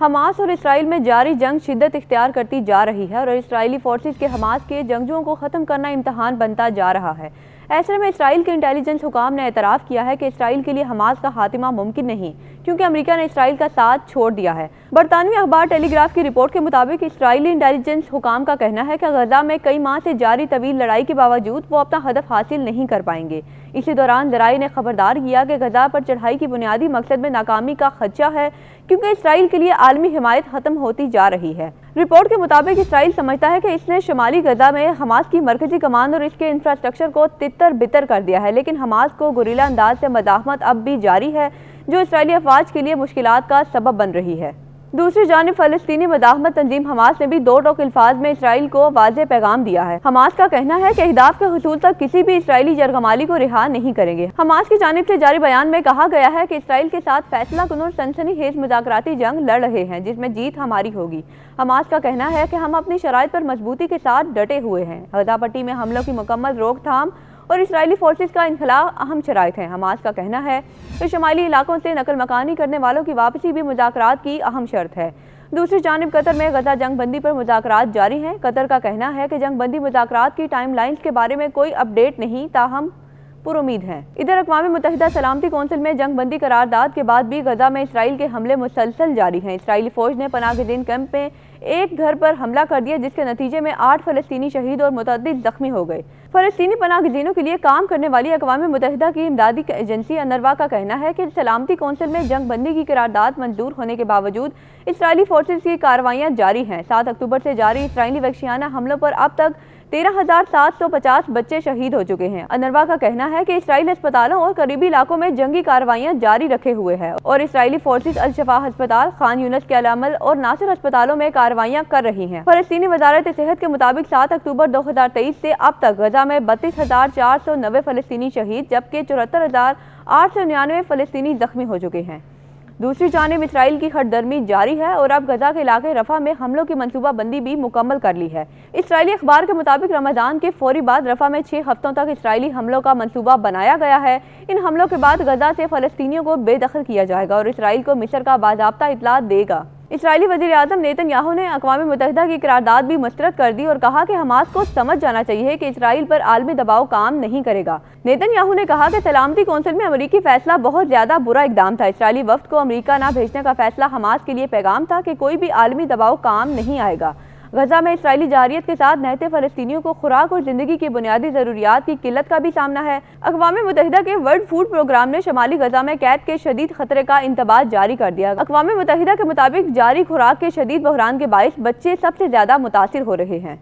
Hamas اور اسرائیل میں جاری جنگ شدت اختیار کرتی جا رہی ہے اور اسرائیلی فورسز کے حماس کے جنگجوؤں کو ختم کرنا امتحان بنتا جا رہا ہے۔ ایسے میں اسرائیل کے انٹیلیجنس حکام نے اعتراف کیا ہے کہ اسرائیل کے لیے حماس کا خاتمہ ممکن نہیں، کیونکہ امریکہ نے اسرائیل کا ساتھ چھوڑ دیا ہے۔ برطانوی اخبار ٹیلی گراف کی رپورٹ کے مطابق اسرائیلی انٹیلیجنس حکام کا کہنا ہے کہ غزہ میں کئی ماہ سے جاری طویل لڑائی کے باوجود وہ اپنا ہدف حاصل نہیں کر پائیں گے۔ اسی دوران ذرائع نے خبردار کیا کہ غزہ پر چڑھائی کی بنیادی مقصد میں ناکامی کا خدشہ ہے، کیونکہ اسرائیل کے لیے عالمی حمایت ختم ہوتی جا رہی ہے۔ رپورٹ کے مطابق اسرائیل سمجھتا ہے کہ اس نے شمالی غزہ میں حماس کی مرکزی کمان اور اس کے انفراسٹرکچر کو تتر بتر کر دیا ہے، لیکن حماس کو گوریلا انداز سے مزاحمت اب بھی جاری ہے، جو اسرائیلی افواج کے لیے مشکلات کا سبب بن رہی ہے۔ دوسری جانب فلسطینی مزاحمت تنظیم حماس نے بھی دو ٹوک الفاظ میں اسرائیل کو واضح پیغام دیا ہے۔ حماس کا کہنا ہے کہ اہداف کے حصول تک کسی بھی اسرائیلی یرغمالی کو رہا نہیں کریں گے۔ حماس کی جانب سے جاری بیان میں کہا گیا ہے کہ اسرائیل کے ساتھ فیصلہ کن اور سنسنی خیز مذاکراتی جنگ لڑ رہے ہیں، جس میں جیت ہماری ہوگی۔ حماس کا کہنا ہے کہ ہم اپنی شرائط پر مضبوطی کے ساتھ ڈٹے ہوئے ہیں۔ غزہ پٹی میں حملوں کی مکمل روک تھام اور اسرائیلی فورسز کا انخلاء اہم شرائط ہیں۔ حماس کا کہنا ہے کہ شمالی علاقوں سے نقل مکانی کرنے والوں کی واپسی بھی مذاکرات کی اہم شرط ہے۔ دوسری جانب قطر میں غزہ جنگ بندی پر مذاکرات جاری ہیں۔ قطر کا کہنا ہے کہ جنگ بندی مذاکرات کی ٹائم لائنز کے بارے میں کوئی اپ ڈیٹ نہیں، تاہم پر امید ہیں۔ ادھر اقوام متحدہ سلامتی کونسل میں جنگ بندی قرارداد کے بعد بھی غزہ میں اسرائیل کے حملے مسلسل جاری ہیں۔ اسرائیلی فوج نے پناہ گزین کیمپ میں ایک گھر پر حملہ کر دیا، جس کے نتیجے میں 8 فلسطینی شہید اور متعدد زخمی ہو گئے۔ فلسطینی پناہ گزینوں کے لیے کام کرنے والی اقوام متحدہ کی امدادی ایجنسی انروا کا کہنا ہے کہ سلامتی کونسل میں جنگ بندی کی قرارداد منظور ہونے کے باوجود اسرائیلی فورسز کی کارروائیاں جاری ہیں۔ 7 اکتوبر سے جاری اسرائیلی وحشیانہ حملوں پر اب تک 13,750 بچے شہید ہو چکے ہیں۔ انروا کا کہنا ہے کہ اسرائیل اسپتالوں اور قریبی علاقوں میں جنگی کارروائیاں جاری رکھے ہوئے ہے اور اسرائیلی فورسز الشفا ہسپتال، خان یونس کے العمل اور ناصر ہسپتالوں میں کارروائیاں کر رہی ہیں۔ فلسطینی وزارت صحت کے مطابق 7 اکتوبر 2023 سے اب تک غزہ میں 32,490 فلسطینی شہید جبکہ 74,899 فلسطینی زخمی ہو چکے ہیں۔ دوسری جانب اسرائیل کی ہٹ درمی جاری ہے اور اب غزہ کے علاقے رفح میں حملوں کی منصوبہ بندی بھی مکمل کر لی ہے۔ اسرائیلی اخبار کے مطابق رمضان کے فوری بعد رفح میں 6 ہفتوں تک اسرائیلی حملوں کا منصوبہ بنایا گیا ہے۔ ان حملوں کے بعد غزہ سے فلسطینیوں کو بے دخل کیا جائے گا اور اسرائیل کو مصر کا باضابطہ اطلاع دے گا۔ اسرائیلی وزیر اعظم نیتن یاہو نے اقوام متحدہ کی قرارداد بھی مسترد کر دی اور کہا کہ حماس کو سمجھ جانا چاہیے کہ اسرائیل پر عالمی دباؤ کام نہیں کرے گا۔ نیتن یاہو نے کہا کہ سلامتی کونسل میں امریکی فیصلہ بہت زیادہ برا اقدام تھا۔ اسرائیلی وفد کو امریکہ نہ بھیجنے کا فیصلہ حماس کے لیے پیغام تھا کہ کوئی بھی عالمی دباؤ کام نہیں آئے گا۔ غزہ میں اسرائیلی جارحیت کے ساتھ نہتے فلسطینیوں کو خوراک اور زندگی کی بنیادی ضروریات کی قلت کا بھی سامنا ہے۔ اقوام متحدہ کے ورلڈ فوڈ پروگرام نے شمالی غزہ میں قحط کے شدید خطرے کا انتباہ جاری کر دیا۔ اقوام متحدہ کے مطابق جاری خوراک کے شدید بحران کے باعث بچے سب سے زیادہ متاثر ہو رہے ہیں۔